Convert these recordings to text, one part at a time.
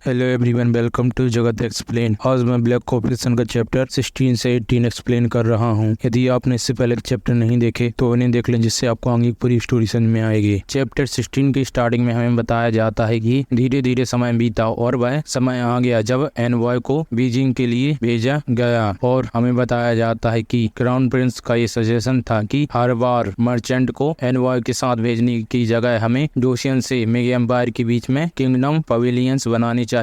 Hello everyone, welcome to जगत explain. आज मैं ब्लैक कॉपरेशन का चैप्टर 16 से 18 एक्सप्लेन कर रहा हूं। यदि आपने इससे पहले चैप्टर नहीं देखे तो उन्हें देख लें, जिससे आपको आगे पूरी स्टोरी समझ में आएगी। चैप्टर 16 की स्टार्टिंग में हमें बताया जाता है कि धीरे धीरे समय बीता और वह समय आ गया जब एनवॉय को बीजिंग के लिए भेजा गया। और हमें बताया जाता है कि क्राउन प्रिंस का ये सजेशन था कि हर बार मर्चेंट को एनवॉय के साथ भेजने की जगह हमें जोशियन से मेगा एम्पायर के बीच में किंगडम पवेलियंस बनाने चाहिए।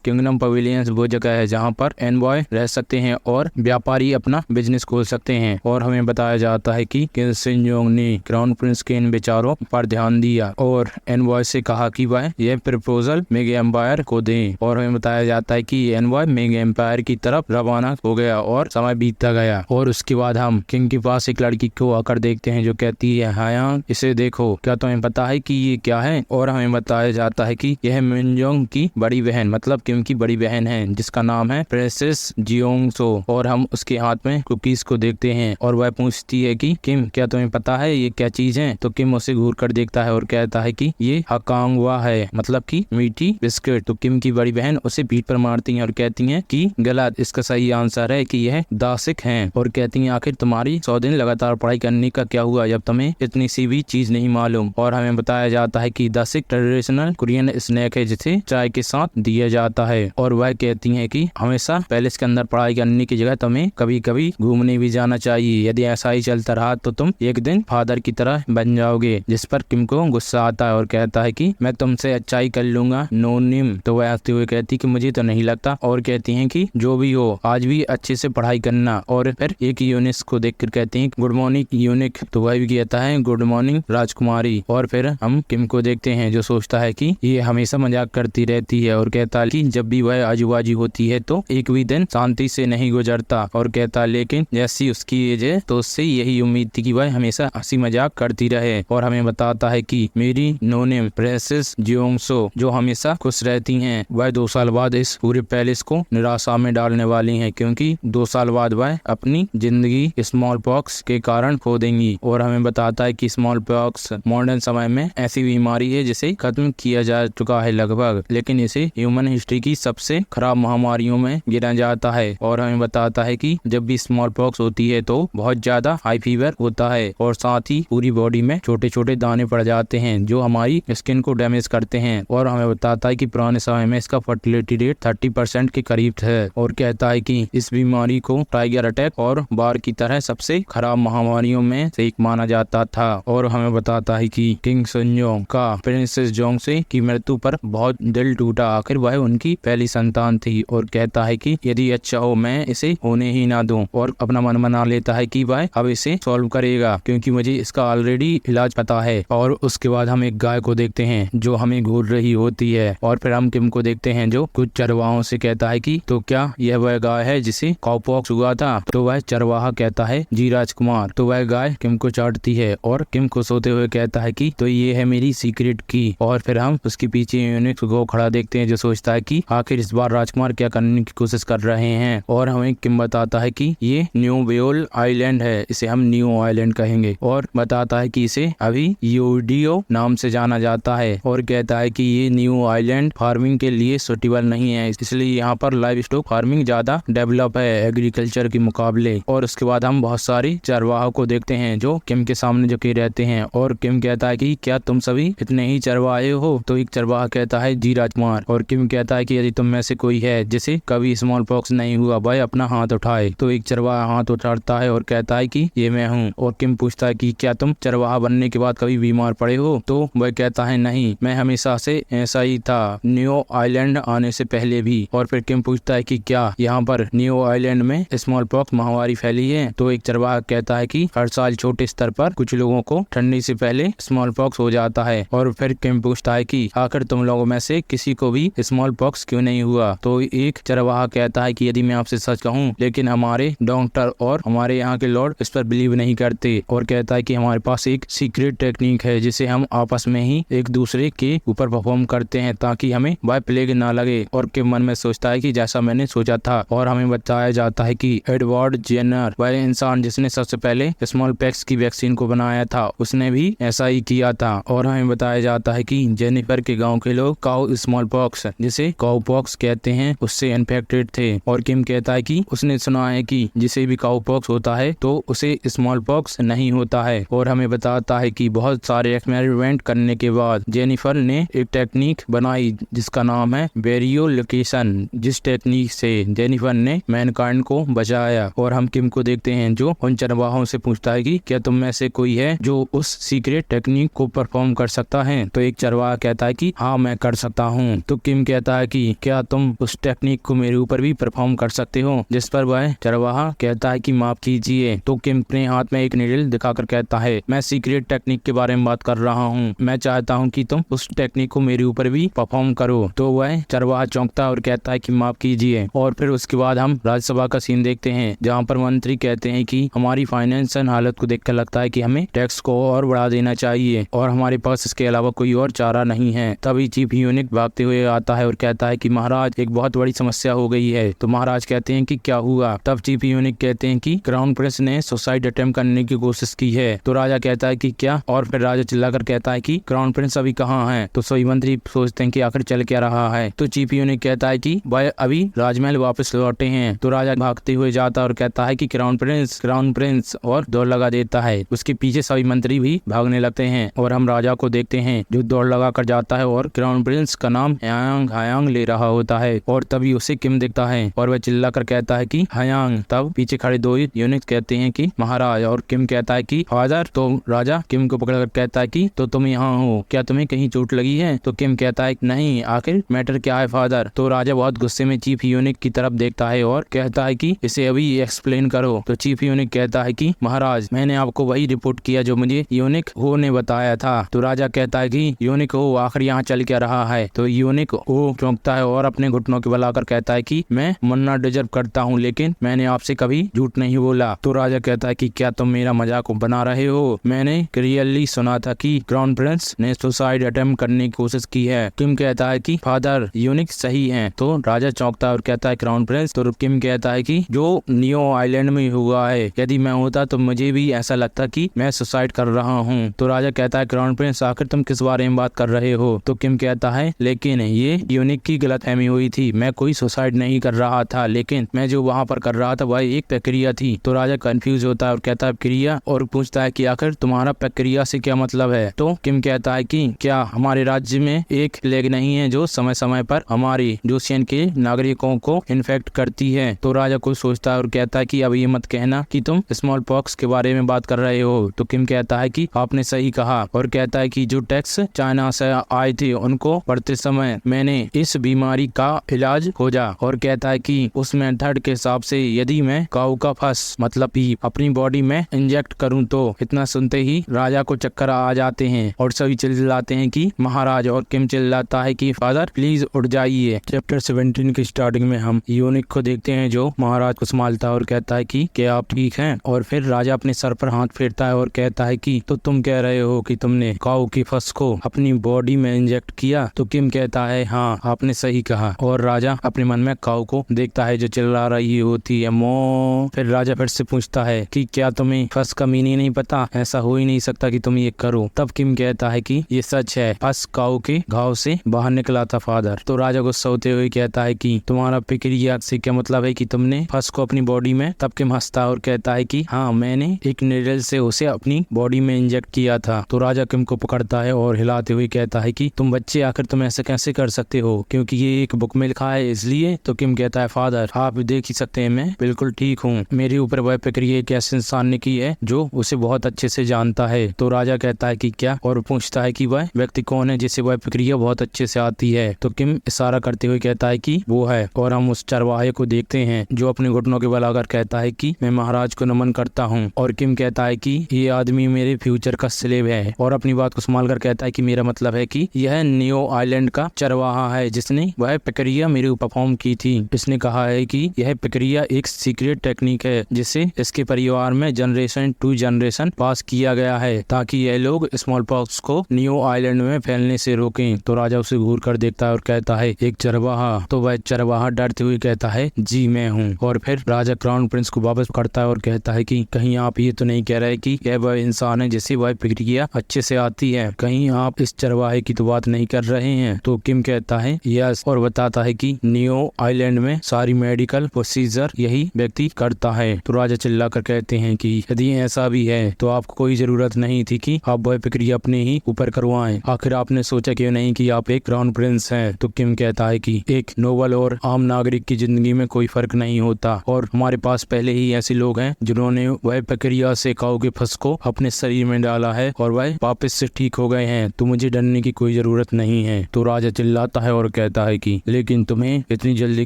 किंगडम पवेलियंस वो जगह है जहाँ पर एनवॉय रह सकते हैं और व्यापारी अपना बिजनेस खोल सकते हैं। और हमें बताया जाता है कि किंग सिंजोंग ने क्राउन प्रिंस के इन विचारों पर ध्यान दिया और एनवॉय से कहा कि वह यह प्रपोजल मेगा एम्पायर को दें। और हमें बताया जाता है कि एनवॉय मेगा एम्पायर की तरफ रवाना हो गया और समय बीतता गया। और उसके बाद हम किंग के पास एक लड़की को आकर देखते हैं जो कहती है, हाया इसे देखो, क्या तुम्हें पता है कि ये क्या है? और हमें बताया जाता है कि यह मिनजोंग की बड़ी बहन मतलब किम की बड़ी बहन है, जिसका नाम है प्रिंसेस जियोंगसो। और हम उसके हाथ में कुकीज को देखते हैं और वह पूछती है कि किम, क्या तुम्हें पता है ये क्या चीज है? तो किम उसे घूर कर देखता है और कहता है कि ये हकांगवा है, मतलब कि मीठी बिस्किट। तो किम की बड़ी बहन उसे पीठ पर मारती है और कहती है कि गलत, इसका सही आंसर है कि यह दासिक है। और कहती है, आखिर तुम्हारी 100 दिन लगातार पढ़ाई करने का क्या हुआ जब तुम्हें इतनी सी भी चीज नहीं मालूम? और हमें बताया जाता है कि दासिक ट्रेडिशनल कोरियन स्नैक है जिसे चाय के साथ दिया जाता है। और वह कहती है कि हमेशा पैलेस के अंदर पढ़ाई करने की जगह तुम्हें कभी कभी घूमने भी जाना चाहिए। यदि ऐसा ही चलता रहा तो तुम एक दिन फादर की तरह बन जाओगे। जिस पर किम को गुस्सा आता है और कहता है कि मैं तुमसे अच्छाई कर लूंगा नो निम। तो वह हंसते हुए कहती कि मुझे तो नहीं लगता। और कहती है कि जो भी हो आज भी अच्छे से पढ़ाई करना। और फिर एक यूनिस को देखकर कहती है गुड मॉर्निंग यूनिक। तो वह भी कहता है गुड मॉर्निंग राजकुमारी। और फिर हम किम को देखते हैं जो सोचता है कि ये हमेशा मजाक करती रहती है और कहता है कि जब भी वह आजूबाजू होती है तो एक भी दिन शांति से नहीं गुजरता। और कहता लेकिन जैसी उसकी एज है तो उससे यही उम्मीद थी कि वह हमेशा हंसी मजाक करती रहे। और हमें बताता है कि मेरी नोनेम प्रिंसेस जियोंगसो जो हमेशा खुश रहती हैं, वह 2 साल बाद इस पूरे पैलेस को निराशा में डालने वाली हैं, क्योंकि 2 साल बाद वह अपनी जिंदगी स्मॉल पॉक्स के कारण खो देंगी। और हमें बताता है कि स्मॉल पॉक्स मॉडर्न समय में ऐसी बीमारी है जिसे खत्म किया जा चुका है लगभग, लेकिन इसे ह्यूमन हिस्ट्री की सबसे खराब महामारियों में गिना जाता है। और हमें बताता है कि जब भी स्मॉल पॉक्स होती है तो बहुत ज्यादा हाई फीवर होता है और साथ ही पूरी बॉडी में छोटे छोटे दाने पड़ जाते हैं जो हमारी स्किन को डैमेज करते हैं। और हमें बताता है कि पुराने समय में इसका फर्टिलिटी रेट 30% के करीब है। और कहता है कि इस बीमारी को टाइगर अटैक और बार की तरह सबसे खराब महामारियों में से एक माना जाता था। और हमें बताता है कि किंग सुनजोंग का प्रिंसेस जोंगसे की मृत्यु पर बहुत दिल टूटा, आखिर वह उनकी पहली संतान थी। और कहता है कि यदि अच्छा हो मैं इसे होने ही ना दूं। और अपना मन बना लेता है कि वह अब इसे सॉल्व करेगा क्योंकि मुझे इसका ऑलरेडी इलाज पता है। और उसके बाद हम एक गाय को देखते हैं जो हमें घूर रही होती है। और फिर हम किम को देखते हैं जो कुछ चरवाहों से कहता है कि तो क्या यह वह गाय है जिसे काउपॉक्स हुआ था? तो वह चरवाहा कहता है जी राजकुमार। तो वह गाय किम को चाटती है और किम खुश होते हुए कहता है कि तो ये है मेरी सीक्रेट की। और फिर हम उसके पीछे यूनिट को खड़ा देखते हैं जो सोचता है कि आखिर इस बार राजकुमार क्या करने की कोशिश कर रहे हैं। और हमें किम बताता है कि ये न्यू वेओल आइलैंड है, इसे हम न्यू आइलैंड कहेंगे। और बताता है कि इसे अभी यूडियो नाम से जाना जाता है। और कहता है कि ये न्यू आइलैंड फार्मिंग के लिए सुटेबल नहीं है, इसलिए यहाँ पर लाइव स्टॉक फार्मिंग ज्यादा डेवलप है एग्रीकल्चर के मुकाबले। और उसके बाद हम बहुत सारी चरवाहों को देखते हैं जो किम के सामने झुके रहते हैं। और किम कहता है कि क्या तुम सभी इतने ही चरवाहे हो? तो एक चरवाहा कहता है जी राजकुमार। और किम कहता है कि यदि तुम में से कोई है जिसे कभी स्मॉल पॉक्स नहीं हुआ वह अपना हाथ उठाए। तो एक चरवाहा हाथ उठाता है और कहता है कि ये मैं हूँ। और किम पूछता है कि क्या तुम चरवाहा बनने के बाद कभी बीमार पड़े हो? तो वह कहता है नहीं, मैं हमेशा से ऐसा ही था, न्यू आइलैंड आने से पहले भी। और फिर किम पूछता है कि क्या यहाँ पर न्यू आइलैंड में स्मॉल पॉक्स महामारी फैली है? तो एक चरवाहा कहता है कि हर साल छोटे स्तर पर कुछ लोगों को ठंडी से पहले स्मॉल पॉक्स हो जाता है। और फिर किम पूछता है कि आखिर तुम लोगों में से किसी को भी स्मॉल पॉक्स क्यों नहीं हुआ? तो एक चरवाहा कहता है कि यदि मैं आपसे सच कहूँ, लेकिन हमारे डॉक्टर और हमारे यहाँ के लॉर्ड इस पर बिलीव नहीं करते। और कहता है कि हमारे पास एक सीक्रेट टेक्निक है जिसे हम आपस में ही एक दूसरे के ऊपर परफॉर्म करते हैं ताकि हमें वह प्लेग ना लगे। और के मन में सोचता है कि जैसा मैंने सोचा था। और हमें बताया जाता है कि एडवर्ड जेनर वह इंसान जिसने सबसे पहले स्मॉल पॉक्स की वैक्सीन को बनाया था, उसने भी ऐसा ही किया था। और हमें बताया जाता है कि जेनिफर के गांव के लोग काउ स्मॉल पॉक्स जिसे काउपॉक्स कहते हैं उससे इन्फेक्टेड थे। और किम कहता है कि उसने सुना है कि जिसे भी काउपॉक्स होता है तो उसे स्मॉल पॉक्स नहीं होता है। और हमें बताता है कि बहुत सारे एक्सपेरिमेंट करने के बाद जेनिफर ने एक टेक्निक बनाई जिसका नाम है बैरियोलोकेशन, जिस टेक्निक से जेनिफर ने मैनकाइंड को बचाया। और हम किम को देखते हैं जो उन चरवाहों से पूछता है कि क्या तुम में से कोई है जो उस सीक्रेट टेक्निक को परफॉर्म कर सकता है। तो एक चरवाहा कहता है कि हाँ मैं कर सकता हूँ। तो किम कहता है कि क्या तुम उस टेक्निक को मेरे ऊपर भी परफॉर्म कर सकते हो, जिस पर वह चरवाहा कहता है कि माफ कीजिए। तो किम अपने हाथ में एक नीडल दिखाकर कहता है मैं सीक्रेट टेक्निक के बारे में बात कर रहा हूँ, मैं चाहता हूँ कि तुम उस टेक्निक को मेरे ऊपर भी परफॉर्म करो। तो वह चरवाहा चौंकता है और कहता है कि माफ कीजिए। और फिर उसके बाद हम राज्यसभा का सीन देखते हैं जहाँ पर मंत्री कहते हैं कि हमारी फाइनेंशियल हालत को देखकर लगता है कि हमें टैक्स को और बढ़ा देना चाहिए और हमारे पास इसके अलावा कोई और चारा नहीं है। तभी चीफ यूनिक भागते हुए आता है और कहता है कि महाराज एक बहुत बड़ी समस्या हो गई है। तो महाराज कहते हैं कि क्या हुआ। तब चीफ यूनिक कहते हैं कि क्राउन प्रिंस ने सुसाइड अटेम्प्ट करने की कोशिश की है। तो राजा कहता है कि क्या। और फिर राजा चिल्लाकर कहता है कि क्राउन प्रिंस अभी कहाँ है। तो सभी मंत्री सोचते हैं कि आखिर चल क्या रहा है। तो चीफ यूनिक कहता है कि वह अभी राजमहल वापस लौटे हैं। तो राजा भागते हुए जाता और कहता है कि क्राउन प्रिंस और दौड़ लगा देता है। उसके पीछे सभी मंत्री भी भागने लगते हैं और हम राजा को देखते हैं जो दौड़ लगा कर जाता है और क्राउन प्रिंस का नाम हयांग ले रहा होता है। और तभी उसे किम दिखता है और वह चिल्ला कर कहता है कि हयांग। तब पीछे खड़े दो यूनिट कहते हैं कि महाराज। और किम कहता है कि फादर। तो राजा किम को पकड़कर कहता है कि तो तुम यहाँ हो, क्या तुम्हें कहीं चोट लगी है। तो किम कहता है नहीं, आखिर मैटर क्या है फादर। तो राजा बहुत गुस्से में चीफ यूनिक की तरफ देखता है और कहता है कि इसे अभी एक्सप्लेन करो। तो चीफ यूनिक कहता है कि महाराज मैंने आपको वही रिपोर्ट किया जो मुझे यूनिक हो ने बताया था। तो राजा कहता है कि यूनिक हो आखिर यहाँ चल क्या रहा है। तो यूनिक हो चौंकता है और अपने घुटनों के बल आकर कहता है कि मैं मरना डिजर्व करता हूँ लेकिन मैंने आपसे कभी झूठ नहीं बोला। तो राजा कहता है कि क्या तुम मेरा मजाक बना रहे हो, मैंने क्लियरली सुना था कि क्राउन प्रिंस ने सुसाइड अटेम्प्ट करने की कोशिश की है। किम कहता है कि फादर यूनिक सही है। तो राजा चौंकता है और कहता है क्राउन प्रिंस। तो किम कहता है कि जो नियो आइलैंड में हुआ है, यदि मैं होता तो मुझे भी ऐसा लगता कि मैं सुसाइड कर रहा हूँ। तो राजा कहता है क्राउन प्रिंस आखिर तुम किस बारे में बात कर रहे हो। तो किम कहता है लेकिन ये यूनिक की गलतफहमी हुई थी, मैं कोई सुसाइड नहीं कर रहा था, लेकिन मैं जो वहाँ पर कर रहा था वह एक प्रक्रिया थी। तो राजा कंफ्यूज होता है और कहता है प्रक्रिया, और पूछता है कि आखिर तुम्हारा प्रक्रिया से क्या मतलब है। तो किम कहता है कि क्या हमारे राज्य में एक प्लेग नहीं है जो समय समय पर हमारे जोशियन के नागरिकों को इन्फेक्ट करती है। तो राजा कुछ सोचता है और कहता है कि अब ये मत कहना कि तुम स्मॉल पॉक्स के बारे में बात कर रहे हो। तो किम कहता है कि आपने सही कहा और कहता है कि जो टैक्स चाइना से आए थे उनको पढ़ते समय मैंने इस बीमारी का इलाज खोजा। और कहता है कि उस मेथड के हिसाब से यदि मैं काऊ का फस मतलब भी अपनी बॉडी में इंजेक्ट करूं तो। इतना सुनते ही राजा को चक्कर आ जाते हैं और सभी चिल्लाते हैं कि महाराज। और किम चिल्लाता है कि फादर प्लीज उठ जाइए। चैप्टर 17 की स्टार्टिंग में हम यूनिक को देखते हैं जो महाराज को संभालता है और कहता है कि क्या आप ठीक हैं। और फिर राजा अपने सर पर हाथ फेरता है और कहता है कि तो तुम कह रहे हो कि तुमने काऊ की फस को अपनी बॉडी में इंजेक्ट किया। तो किम कहता है हाँ आपने सही कहा। और राजा अपने मन में काऊ को देखता है जो चिल्ला रही होती है मो। फिर राजा फिर से पूछता है कि क्या तुम्हें फस का मीनिंग नहीं पता, ऐसा हो ही नहीं सकता कि तुम ये करो। तब किम कहता है कि ये सच है, फस काऊ के घाव से बाहर निकला था फादर। तो राजा गुस्सा होते हुए कहता है कि तुम्हारा प्रक्रिया से क्या मतलब है कि तुमने फस को अपनी बॉडी में। तब किम हंसता है और कहता है कि हाँ मैंने एक नीडल से उसे अपनी बॉडी में इंजेक्ट किया था। तो राजा किम को पकड़ता है और हिलाते हुए कहता है कि तुम बच्चे आखिर तुम ऐसे कैसे कर सकते हो, क्योंकि ये एक बुक में लिखा है इसलिए। तो किम कहता है फादर आप देख ही सकते हैं मैं बिल्कुल ठीक हूँ, मेरे ऊपर वह प्रक्रिया एक ऐसे इंसान ने की है जो उसे बहुत अच्छे से जानता है। तो राजा कहता है कि क्या, और पूछता है कि वह व्यक्ति कौन है जिसे वह प्रक्रिया बहुत अच्छे से आती है। तो किम इशारा करते हुए कहता है कि वो है। और हम उस चरवाहे को देखते हैं जो अपने घुटनों के बल आकर कहता है कि मैं महाराज को नमन करता हूँ। और किम कहता है कि ये आदमी मेरे फ्यूचर का स्लेव है। और अपनी बात को संभाल कर कहता है कि मेरा मतलब है कि यह नियो आइलैंड का चरवाहा है जिसने वह प्रक्रिया मेरे ऊपर परफॉर्म की थी। इसने कहा है कि यह प्रक्रिया एक सीक्रेट टेक्निक है जिसे इसके परिवार में जनरेशन टू जनरेशन पास किया गया है ताकि यह लोग स्मॉल पॉक्स को नियो आइलैंड में फैलने से रोकें। तो राजा उसे घूर कर देखता है और कहता है एक चरवाहा। तो वह चरवाहा डरते हुए कहता है जी मैं हूँ। और फिर राजा क्राउन प्रिंस को वापस पकड़ता है और कहता है कि कहीं आप ये तो नहीं कह रहे कि यह वह इंसान है जिसे वह प्रक्रिया अच्छे से आती है, कहीं आप इस चरवाहे की तो बात नहीं कर रहे हैं। तो किम कहता कहता है यस और बताता है कि नियो आइलैंड में सारी मेडिकल प्रोसीजर यही व्यक्ति करता है। तो राजा चिल्लाकर कहते हैं कि यदि ऐसा भी है तो आपको कोई जरूरत नहीं थी कि आप वह प्रक्रिया अपने ही ऊपर करवाएं। आखिर आपने सोचा क्यों नहीं कि आप एक क्राउन प्रिंस हैं। तो किम कहता है कि एक नोबल और आम नागरिक की जिंदगी में कोई फर्क नहीं होता और हमारे पास पहले ही ऐसे लोग हैं जिन्होंने वह प्रक्रिया से काऊ के फंस को अपने शरीर में डाला है और वह वापस से ठीक हो गए हैं। तो मुझे डरने की कोई जरूरत नहीं है। तो राजा चिल्लाता है और कहता है कि लेकिन तुम्हें इतनी जल्दी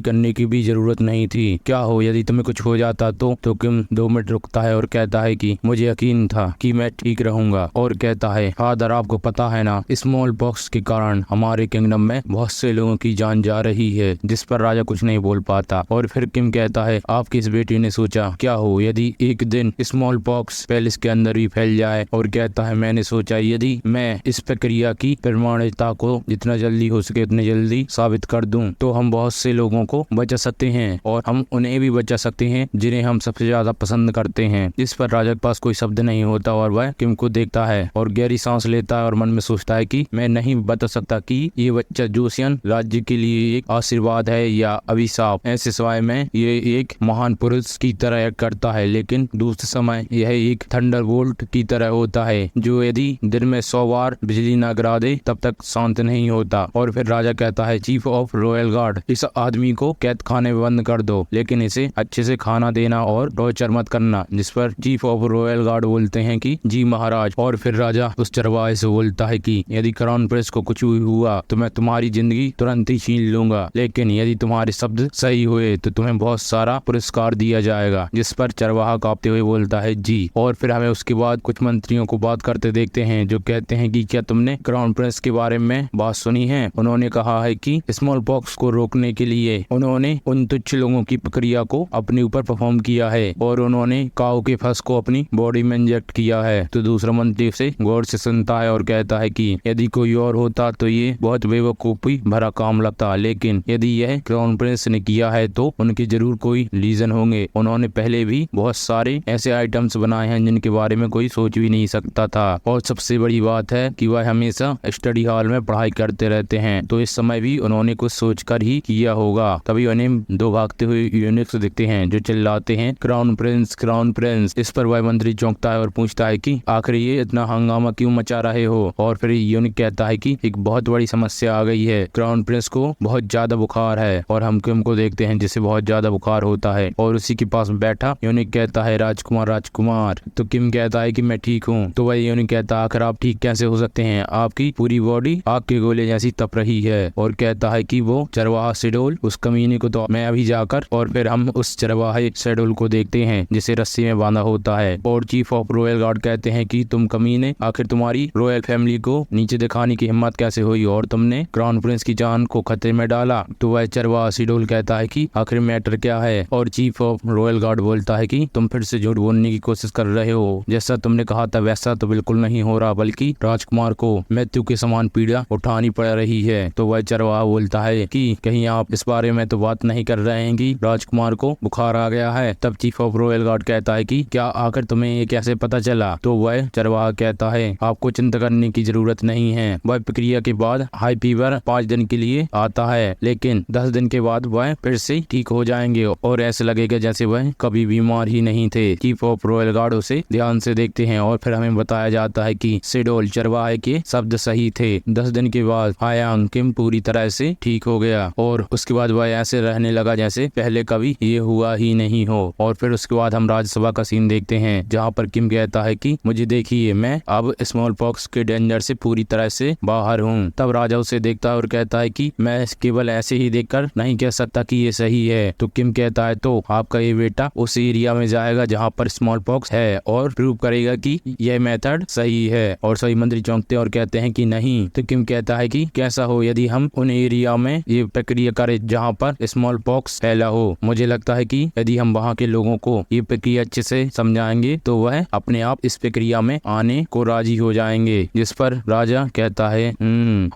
करने की भी जरूरत नहीं थी। क्या हो यदि तुम्हें कुछ हो जाता तो किम 2 मिनट रुकता है और कहता है कि मुझे यकीन था कि मैं ठीक रहूंगा और कहता है फादर आपको पता है ना, स्मॉल पॉक्स के कारण हमारे किंगडम में बहुत से लोगों की जान जा रही है। जिस पर राजा कुछ नहीं बोल पाता और फिर किम कहता है आपकी इस बेटी ने सोचा क्या हो यदि एक दिन स्मॉल पॉक्स पैलेस के अंदर भी फैल जाए। और कहता है मैंने सोचा यदि मैं इस प्रक्रिया की प्रमाणिकता को जितना जल्दी हो सके उतने जल्दी साबित कर दूं तो हम बहुत से लोगों को बचा सकते हैं और हम उन्हें भी बचा सकते हैं जिन्हें हम सबसे ज्यादा पसंद करते हैं। इस पर राजा के पास कोई शब्द नहीं होता और वह किम को देखता है और गहरी सांस लेता है और मन में सोचता है कि मैं नहीं बता सकता कि ये बच्चा जोसियन राज्य के लिए एक आशीर्वाद है या अभिशाप। ऐसे समय में ये एक महान पुरुष की तरह करता है लेकिन दूसरे समय यह एक थंडरबोल्ट की तरह होता है जो यदि दिन में 100 बार बिजली न गिरा दे तब तक शांत नहीं होता। और फिर राजा कहता है चीफ ऑफ रॉयल गार्ड इस आदमी को कैद खाने में बंद कर दो लेकिन इसे अच्छे से खाना देना और टॉर्चर मत करना। जिस पर चीफ ऑफ रॉयल गार्ड बोलते हैं कि जी महाराज। और फिर राजा उस चरवाहे से बोलता है कि यदि क्राउन प्रिंस को कुछ भी हुआ तो मैं तुम्हारी जिंदगी तुरंत ही छीन लूंगा लेकिन यदि तुम्हारे शब्द सही हुए तो तुम्हें बहुत सारा पुरस्कार दिया जाएगा। जिस पर चरवाहा कांपते हुए बोलता है जी। और फिर हमें उसके बाद कुछ मंत्रियों को बात करते देखते हैं जो कहते हैं कि क्या तुमने क्राउन प्रिंस के बारे में बात सुनी है। उन्होंने कहा है कि स्मॉल पॉक्स को रोकने के लिए उन्होंने उन तुच्छ लोगों की प्रक्रिया को अपने ऊपर परफॉर्म किया है और उन्होंने काऊ के फंस को अपनी बॉडी में इंजेक्ट किया है। तो दूसरा मंत्री से गौर से सुनता है और कहता है कि यदि कोई और होता तो ये बहुत बेवकूफी भरा काम लगता लेकिन यदि यह क्राउन प्रिंस ने किया है तो उनके जरूर कोई रीजन होंगे। उन्होंने पहले भी बहुत सारे ऐसे आइटम्स बनाए हैं जिनके बारे में कोई सोच भी नहीं सकता था और सबसे बड़ी बात है कि वह हमेशा स्टडी हॉल में पढ़ाई करते रहते हैं तो इस समय भी उन्होंने कुछ सोचकर ही किया होगा। तभी उन्हें 2 भागते हुए यूनिक्स दिखते हैं जो चिल्लाते हैं क्राउन प्रिंस क्राउन प्रिंस। इस पर वह मंत्री चौंकता है और पूछता है कि आखिर ये इतना हंगामा क्यों मचा रहे हो। और फिर यूनिक कहता है कि एक बहुत बड़ी समस्या आ गई है, क्राउन प्रिंस को बहुत ज्यादा बुखार है। और हम किम को देखते हैं जिसे बहुत ज्यादा बुखार होता है और उसी के पास बैठा यूनिक कहता है राजकुमार राजकुमार। तो किम कहता है कि मैं ठीक हूँ। तो वह यूनिक कहता है आखिर आप ठीक कैसे हो सकते हैं, आपकी पूरी बॉडी आग के गोले जैसी तप रही है। और कहता है कि वो चरवाहा शेडोल उस कमीने को तो मैं अभी जाकर और फिर हम उस चरवाहे शेडोल को देखते हैं जिसे रस्सी में बांधा होता है। और चीफ ऑफ रॉयल गार्ड कहते हैं कि तुम कमीने, आखिर तुम्हारी रॉयल फैमिली को नीचे दिखाने की हिम्मत कैसे हुई और तुमने क्राउन प्रिंस की जान को खतरे में डाला। तो वह चरवाहा शेडोल कहता है कि आखिर मैटर क्या है। और चीफ ऑफ रॉयल गार्ड बोलता है कि तुम फिर से झूठ बोलने की कोशिश कर रहे हो, जैसा तुमने कहा था वैसा तो बिल्कुल नहीं हो रहा बल्कि राजकुमार को मृत्यु के समान पीड़ा उठानी पड़ रही है। तो वह चरवाहा बोलता है कि कहीं आप इस बारे में तो बात नहीं कर रहे हैं कि राजकुमार को बुखार आ गया है। तब चीफ ऑफ रॉयल गार्ड कहता है कि क्या आखिर तुम्हें ये कैसे पता चला। तो वह चरवाहा कहता है आपको चिंता करने की जरूरत नहीं है, वह प्रक्रिया के बाद हाई फीवर 5 दिन के लिए आता है लेकिन 10 दिन के बाद वह फिर से ठीक हो जाएंगे और ऐसे लगेगा जैसे वह कभी बीमार ही नहीं थे। चीफ ऑफ रॉयल गार्ड उसे ध्यान से देखते हैं और फिर हमें बताया जाता है कि शेडोल चरवाहे के शब्द सही थे। 10 दिन के बाद हायांग किम पूरी तरह से ठीक हो गया और उसके बाद वह ऐसे रहने लगा जैसे पहले कभी ये हुआ ही नहीं हो। और फिर उसके बाद हम राज्यसभा का सीन देखते हैं जहाँ पर किम कहता है कि मुझे देखिए मैं अब स्मॉल पॉक्स के डेंजर से पूरी तरह से बाहर हूँ। तब राजा उसे देखता है और कहता है कि मैं केवल ऐसे ही देखकर नहीं कह सकता कि ये सही है। तो किम कहता है तो आपका ये बेटा उस एरिया में जाएगा जहाँ पर स्मॉल पॉक्स है और प्रूव करेगा कि यह मेथड सही है। और सभी मंत्री चौंकते और कहते हैं कि नहीं। तो किम कहता है कि कैसा हो यदि हम उन एरिया में ये प्रक्रिया करें जहाँ पर स्मॉल पॉक्स फैला हो। मुझे लगता है कि यदि हम वहाँ के लोगों को ये प्रक्रिया अच्छे से समझाएंगे तो वह अपने आप इस प्रक्रिया में आने को राजी हो जाएंगे। जिस पर राजा कहता है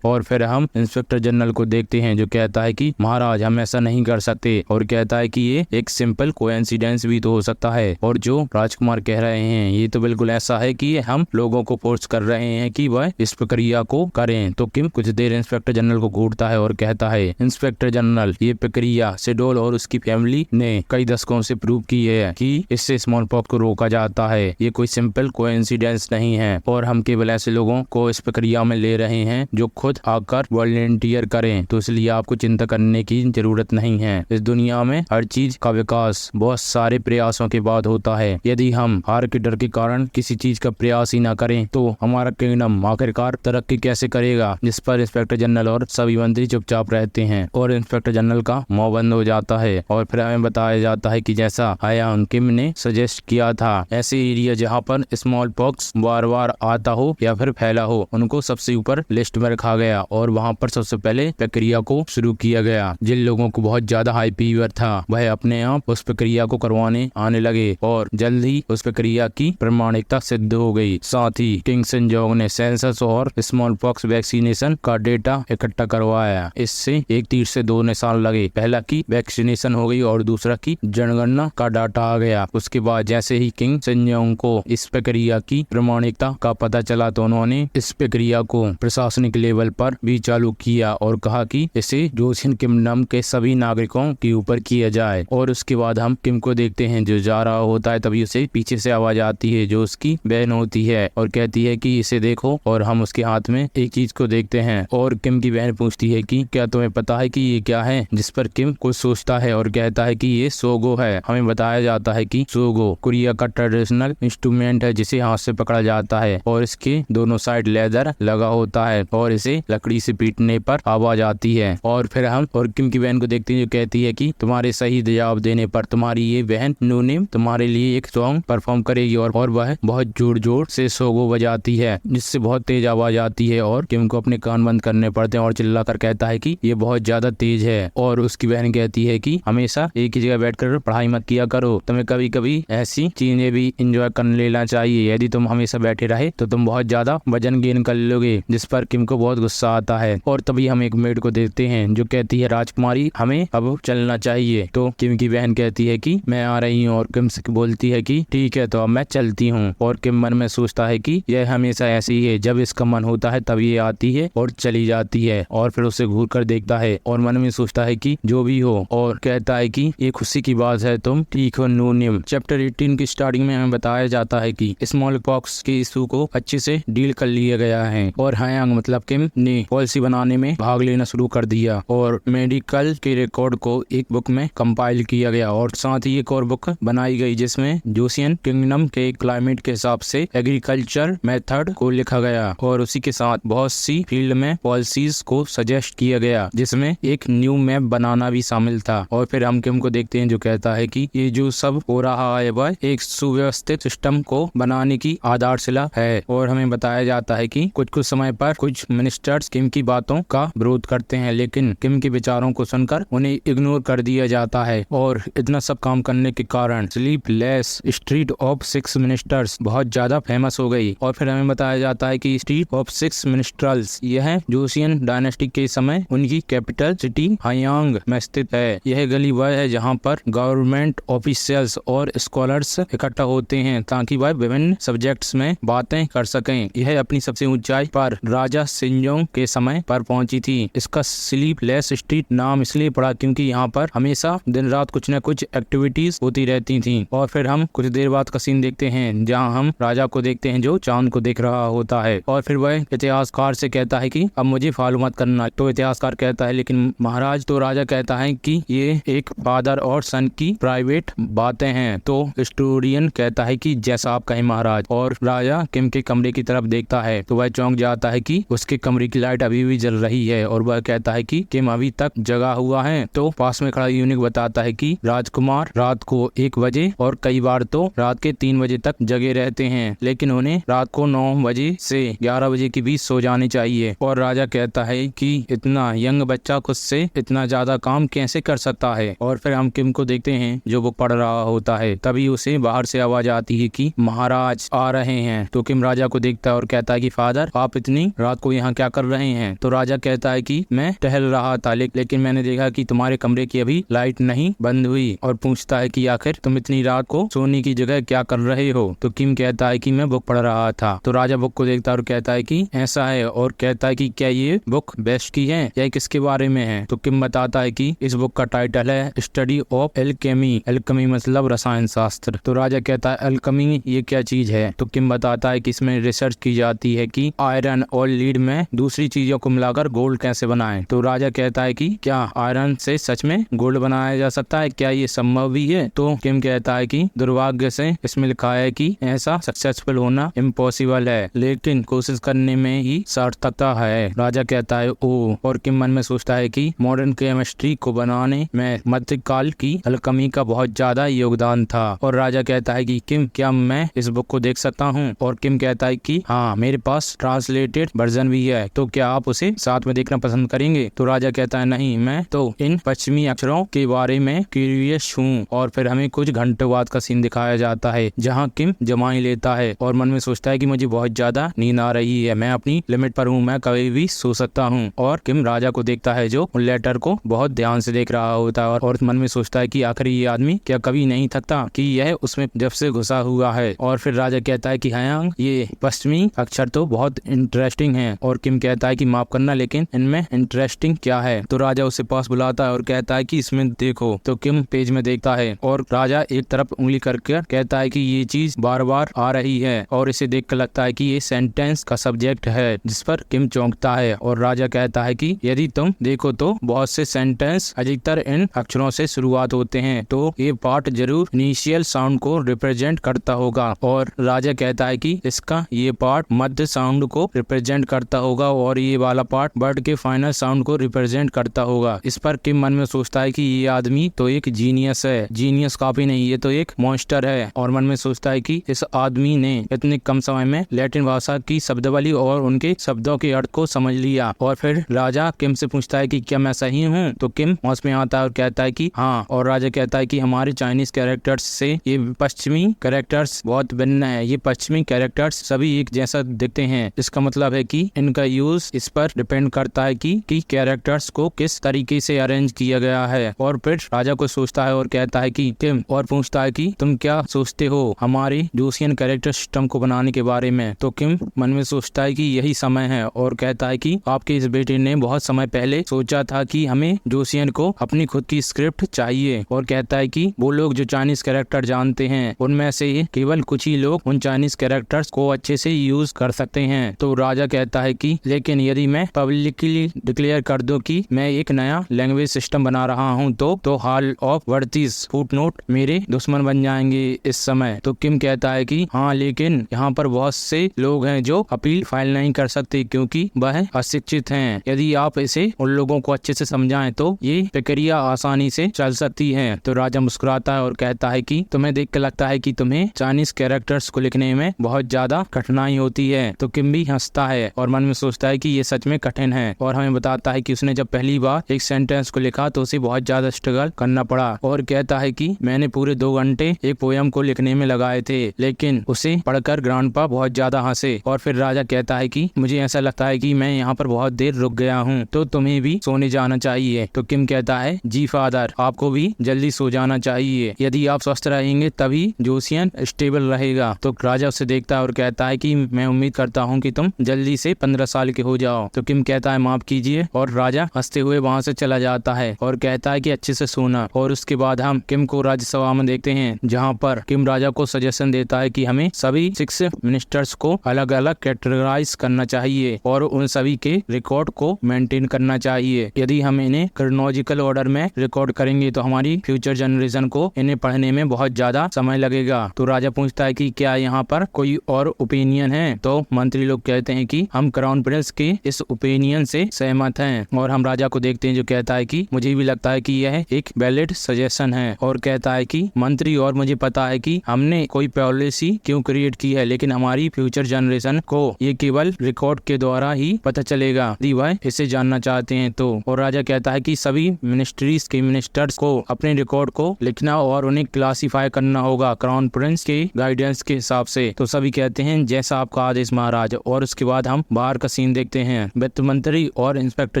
और फिर हम इंस्पेक्टर जनरल को देखते हैं जो कहता है कि महाराज हम ऐसा नहीं कर सकते और कहता है कि ये एक सिंपल कोइंसिडेंस भी तो हो सकता है और जो राजकुमार कह रहे हैं ये तो बिल्कुल ऐसा है कि हम लोगों को फोर्स कर रहे हैं कि वह इस प्रक्रिया को करें। तो किम कुछ देर इंस्पेक्टर जनरल को घूरता है और कहता है, इंस्पेक्टर जनरल, ये प्रक्रिया सिडोल और उसकी फैमिली ने कई दशकों से प्रूव की है कि इससे स्मॉल पॉक्स को रोका जाता है। ये कोई सिंपल कोइंसिडेंस नहीं है और हम केवल ऐसे लोगों को इस प्रक्रिया में ले रहे हैं जो खुद आकर वॉलंटियर करें, तो इसलिए आपको चिंता करने की जरूरत नहीं है। इस दुनिया में हर चीज का विकास बहुत सारे प्रयासों के बाद होता है। यदि हम हार के डर के कारण किसी चीज का प्रयास ही न करें तो हमारा किंगडम आखिरकार तरक्की कैसे करेगा। जिस पर इंस्पेक्टर जनरल और सभी मंत्री चुपचाप रहते हैं और इंस्पेक्टर जनरल का मुंह बंद हो जाता है। और फिर हमें बताया जाता है कि जैसा हायांग किम ने सजेस्ट किया था, ऐसे एरिया जहाँ पर स्मॉल पॉक्स बार बार आता हो या फिर फैला हो, उनको सबसे ऊपर लिस्ट में रखा गया और वहाँ पर सबसे पहले प्रक्रिया को शुरू किया गया। जिन लोगों को बहुत ज्यादा हाई फीवर था वह अपने आप उस प्रक्रिया को करवाने आने लगे और जल्द ही उस प्रक्रिया की प्रामाणिकता सिद्ध हो गई। साथ ही किंग सेनजोंग ने सेंसस और स्मॉल पॉक्स वैक्सीनेशन का डेटा इकट्ठा करवाया। इससे एक तीर से दो निशान लगे, पहला की वैक्सीनेशन हो गई और दूसरा की जनगणना का डाटा आ गया। उसके बाद जैसे ही किंग सेनजोंग को इस प्रक्रिया की प्रामाणिकता का पता चला तो उन्होंने इस प्रक्रिया को प्रशासनिक लेवल पर भी चालू किया और कहा कि इसे जोशियन किंगडम के सभी नागरिकों के ऊपर किया जाए। और उसके बाद हम किम को देखते हैं जो जा रहा होता है, तभी उसे पीछे से आवाज आती है जो उसकी बहन होती है और कहती है कि इसे देखो, और हम उसके हाथ में एक चीज को देखते हैं और किम की बहन पूछती है कि क्या तुम्हें पता है कि ये क्या है, जिस पर किम कुछ सोचता है और कहता है कि ये सोगो है। हमें बताया जाता है कि सोगो कोरिया का ट्रेडिशनल इंस्ट्रूमेंट है जिसे हाथ से पकड़ा जाता है और इसके दोनों साइड लेदर लगा होता है और इसे लकड़ी से पीटने पर आवाज आती है। और फिर हम और किम की बहन को देखते हैं जो कहती है कि तुम्हारे सही जवाब देने पर तुम्हारी ये बहन नूनिम तुम्हारे लिए एक सॉन्ग परफॉर्म करेगी और वह बहुत जोर जोर से सोगो बजाती है जिससे बहुत तेज आवाज आती है और किम को अपने कान बंद करने पड़ते हैं और चिल्लाकर कहता है कि ये बहुत ज्यादा तेज है। और उसकी बहन कहती है कि हमेशा एक ही जगह बैठकर पढ़ाई मत किया करो, तुम्हें कभी कभी ऐसी चीजें भी इंजॉय कर लेना चाहिए। यदि तुम हमेशा बैठे रहे तो तुम बहुत ज्यादा वजन गेन कर लोगे, जिस पर किम को बहुत गुस्सा आता है। और तभी हम एक मेड को देखते हैं जो कहती है राजकुमारी हमें अब चलना चाहिए। तो किम की बहन कहती है कि मैं आ रही हूँ और किम से बोलती है कि ठीक है तो अब मैं चलती हूँ। और किम मन में सोचता है कि यह हमेशा ऐसी ही है, जब इसका मन होता है तब ये आती है और चली जाती है। और फिर उसे घूर कर देखता है और मन में सोचता है कि जो भी हो, और कहता है कि ये खुशी की बात है, तुम ठीक हो नूनिम। चैप्टर 18 की स्टार्टिंग में हमें बताया जाता है कि स्मॉल पॉक्स के इशू को अच्छे से डील कर लिया गया है और हायांग मतलब किम ने पॉलिसी बनाने में भाग लेना शुरू कर दिया और मेडिकल के रिकॉर्ड को एक बुक में कंपाइल किया गया और साथ ही एक और बुक बनाई गई जिसमें जोशियन किंगडम के क्लाइमेट के हिसाब से एग्रीकल्चर मेथड को लिखा गया और उसी के साथ बहुत सी फील्ड में पॉलिसीज को सजेस्ट किया गया जिसमें एक न्यू मैप बनाना भी शामिल था। और फिर हम किम को देखते हैं जो कहता है कि ये जो सब हो रहा है वह एक सुव्यवस्थित सिस्टम को बनाने की आधारशिला है। और हमें बताया जाता है कि कुछ समय पर कुछ मिनिस्टर्स किम की बातों का विरोध करते हैं, लेकिन किम के विचारों को सुनकर उन्हें इग्नोर कर दिया जाता है। और इतना सब काम करने के कारण sleepless street of six ministers बहुत ज्यादा फेमस हो गई। और फिर हमें बताया जाता है कि स्ट्रीट ऑफ सिक्स मिनिस्टर्स यह जोशियन डायनेस्टी के समय उनकी कैपिटल सिटी हायांग में स्थित है। यह गली वह है जहां पर गवर्नमेंट ऑफिशियल्स और स्कॉलर्स इकट्ठा होते हैं ताकि वह विभिन्न सब्जेक्ट्स में बातें कर सकें। यह अपनी सबसे ऊंचाई पर राजा सेनजोंग के समय पर पहुंची थी। इसका स्लीपलेस स्ट्रीट नाम इसलिए पड़ा क्योंकि यहाँ पर हमेशा दिन रात कुछ न कुछ एक्टिविटीज होती रहती थी। और फिर हम कुछ देर बाद का सीन देखते हैं जहाँ हम राजा को देखते हैं जो चांद को देख रहा होता है और फिर वह इतिहासकार से कहता है कि अब मुझे फॉलो मत करना। तो इतिहासकार कहता है लेकिन महाराज, तो राजा कहता है कि ये एक फादर और सन की प्राइवेट बातें हैं। तो हिस्टोरियन कहता है कि जैसा आप कहें महाराज। और राजा किम के कमरे की तरफ देखता है तो वह चौंक जाता है कि उसके कमरे की लाइट अभी भी जल रही है और वह कहता है कि किम अभी तक जगा हुआ है। तो पास में खड़ा यूनिक बताता है कि राजकुमार रात को 1 बजे और कई बार तो रात के 3 बजे तक जगे रहते हैं, लेकिन उन्हें रात को 9 बजे से 11 बजे के बीच सो जाने चाहिए। और राजा कहता है कि इतना यंग बच्चा खुद से इतना ज्यादा काम कैसे कर सकता है। और फिर हम किम को देखते हैं जो बुक पढ़ रहा होता है, तभी उसे बाहर से आवाज आती है कि महाराज आ रहे हैं। तो किम राजा को देखता है और कहता है कि फादर, आप इतनी रात को यहाँ क्या कर रहे हैं। तो राजा कहता है कि मैं टहल रहा था लेकिन मैंने देखा कि तुम्हारे कमरे की अभी लाइट नहीं बंद हुई। और पूछता है कि आखिर तुम इतनी रात को सोने की जगह क्या कर रहे हो। तो किम कहता है कि मैं बुक पढ़ रहा था। तो राजा बुक को देखता है और कहता है कि ऐसा है और कहता है कि क्या ये बुक बेस्ट की है या किसके बारे में है? तो किम बताता है कि इस बुक का टाइटल है स्टडी ऑफ एल्केमी। एल्केमी मतलब रसायन शास्त्र। तो राजा कहता है एल्केमी ये क्या चीज है? तो किम बताता है कि इसमें रिसर्च की जाती है कि आयरन और लीड में दूसरी चीजों को मिलाकर गोल्ड कैसे बनाएं। तो राजा कहता है कि क्या आयरन से सच में गोल्ड बनाया जा सकता है? क्या ये संभव भी है? तो किम कहता है कि दुर्भाग्य से इसमें लिखा है कि ऐसा सक्सेसफुल होना इम्पॉसिबल है, लेकिन कोशिश करने में ही सार्थकता है। राजा कहता है ओ, और किम मन में सोचता है कि मॉडर्न केमिस्ट्री को बनाने में मध्यकाल की एल्केमी का बहुत ज्यादा योगदान था। और राजा कहता है कि किम क्या मैं इस बुक को देख सकता हूँ? और किम कहता है कि हाँ, मेरे पास ट्रांसलेटेड वर्जन भी है, तो क्या आप उसे साथ में देखना पसंद करेंगे? तो राजा कहता है नहीं, मैं तो इन पश्चिमी अक्षरों के बारे में क्यूरियस हूँ। और फिर हमें कुछ घंटों बाद का सीन दिखाया जाता है जहाँ किम जमाई लेता है और मन में सोचता है कि मुझे बहुत ज्यादा नींद आ रही है, मैं अपनी लिमिट पर हूँ, मैं कभी भी सो सकता हूँ। और किम राजा को देखता है जो उन लेटर को बहुत ध्यान से देख रहा होता है और मन में सोचता है कि आखिर ये आदमी क्या कभी नहीं थकता कि यह उसमें जब से घुसा हुआ है। और फिर राजा कहता है कि हाँ, ये पश्चिमी अक्षर तो बहुत इंटरेस्टिंग है। और किम कहता है कि माफ करना, लेकिन इनमें इंटरेस्टिंग क्या है? तो राजा उसे पास बुलाता है और कहता है कि इसमें देखो। तो किम पेज में देखता है और राजा एक तरफ उंगली करके कहता है कि ये चीज बार बार आ रही है और इसे देखकर लगता है कि ये सेंटेंस का सब्जेक्ट है, जिस पर किम चौंकता है। और राजा कहता है कि यदि तुम देखो तो बहुत से सेंटेंस अधिकतर इन अक्षरों से शुरुआत होते हैं, तो ये पार्ट जरूर इनिशियल साउंड को रिप्रेजेंट करता होगा। और राजा कहता है कि इसका ये पार्ट मध्य साउंड को रिप्रेजेंट करता होगा और ये वाला पार्ट वर्ड के फाइनल साउंड को रिप्रेजेंट करता होगा। इस पर किम मन में सोचता है कि ये आदमी तो एक जीनियस है। जीनियस काफी नहीं, ये तो एक मॉन्स्टर है। और मन में सोचता है कि इस आदमी ने इतने कम समय में लैटिन भाषा की शब्दावली और उनके शब्दों के अर्थ को समझ लिया। और फिर राजा किम से पूछता है कि क्या मैं सही हूँ? तो किम होश में आता है और कहता है कि हाँ। और राजा कहता है कि हमारे चाइनीज कैरेक्टर्स से ये पश्चिमी कैरेक्टर्स बहुत भिन्न है। ये पश्चिमी कैरेक्टर्स सभी एक जैसा दिखते हैं। इसका मतलब है कि इनका यूज इस पर डिपेंड करता है कि कैरेक्टर्स को किस तरीके से अरेंज किया गया है। और फिर राजा को सोचता है और कहता है कि किम, और पूछता है कि तुम क्या सोचते हो हमारे जोशियन कैरेक्टर सिस्टम को बनाने के बारे में? तो किम मन में सोचता है कि यही समय है और कहता है कि आपके इस बेटे ने बहुत समय पहले सोचा था कि हमें जोशियन को अपनी खुद की स्क्रिप्ट चाहिए। और कहता है कि वो लोग जो चाइनीज कैरेक्टर जानते हैं उनमें से केवल कुछ ही लोग उन चाइनीज कैरेक्टर्स को अच्छे से यूज कर सकते हैं। तो राजा कहता है कि लेकिन यदि मैं पब्लिकली डिक्लेयर कर दूं कि मैं एक नया लैंग्वेज सिस्टम बना रहा हूं तो हॉल ऑफ वर्थिस फुटनोट मेरे दुश्मन बन जाएंगे इस समय। तो किम कहता है कि हाँ, लेकिन यहाँ पर बहुत से लोग हैं जो अपील फाइल नहीं कर सकते क्योंकि वह अशिक्षित हैं। यदि आप इसे उन लोगों को अच्छे से समझाएं तो ये प्रक्रिया आसानी से चल सकती है। तो राजा मुस्कुराता है और कहता है कि तुम्हें देख कर लगता है कि तुम्हें चाइनीज कैरेक्टर्स को लिखने में बहुत ज्यादा कठिनाई होती है। तो किम भी हंसता है और मन में सोचता है कि ये सच में कठिन है और हमें बताता है कि उसने जब पहली बार एक सेंटेंस को लिखा तो उसे बहुत ज्यादा स्ट्रगल करना पड़ा। और कहता है कि मैंने पूरे 2 घंटे एक पोयम को लिखने में लगाए थे, लेकिन उसे पढ़कर ग्रैंडपा बहुत ज्यादा हंसे। और फिर राजा कहता है कि मुझे ऐसा लगता है कि मैं यहाँ पर बहुत देर रुक गया हूँ, तो तुम्हें भी सोने जाना चाहिए। तो किम कहता है जी फादर, आपको भी जल्दी सो जाना चाहिए। यदि आप स्वस्थ रहेंगे तभी जोशियन स्टेबल रहेगा। तो राजा उसे देखता है और कहता है कि मैं उम्मीद करता हूँ कि तुम जल्दी से 15 साल के हो जाओ। तो किम कहता है माफ कीजिए और राजा हंसते हुए वहाँ से चला जाता है और कहता है कि अच्छे से सोना। और उसके बाद हम किम को राज्यसभा में देखते हैं जहाँ पर किम राजा को सजेशन देता है कि हमें सभी 6 मिनिस्टर्स को अलग अलग कैटेगराइज करना चाहिए और उन सभी के रिकॉर्ड को मेंटेन करना चाहिए। यदि हम इन्हें क्रोनोलॉजिकल ऑर्डर में रिकॉर्ड करेंगे तो हमारी फ्यूचर जनरेशन को इन्हें पढ़ने में बहुत ज्यादा समय लगेगा। तो राजा पूछता है कि क्या यहाँ पर कोई और ओपिनियन है? तो मंत्री लोग कहते हैं कि हम क्राउन प्रिंस के इस ओपिनियन से सहमत हैं। और हम राजा को देखते हैं जो कहता है कि मुझे भी लगता है कि यह एक वैलिड सजेशन है। और कहता है कि मंत्री, और मुझे पता है कि हमने कोई पॉलिसी क्यों क्रिएट की है, लेकिन हमारी फ्यूचर जनरेशन को ये केवल रिकॉर्ड के द्वारा ही पता चलेगा यदि वह इसे जानना चाहते हैं तो। और राजा कहता है कि सभी मिनिस्ट्रीज के मिनिस्टर्स को अपने रिकॉर्ड को लिखना और उन्हें क्लासिफाई करना होगा क्राउन प्रिंस के गाइडेंस के हिसाब से। तो सभी कहते हैं जैसा आपका आदेश महाराज। और उसके बाद हम बाहर का सीन देखते हैं। वित्त मंत्री और इंस्पेक्टर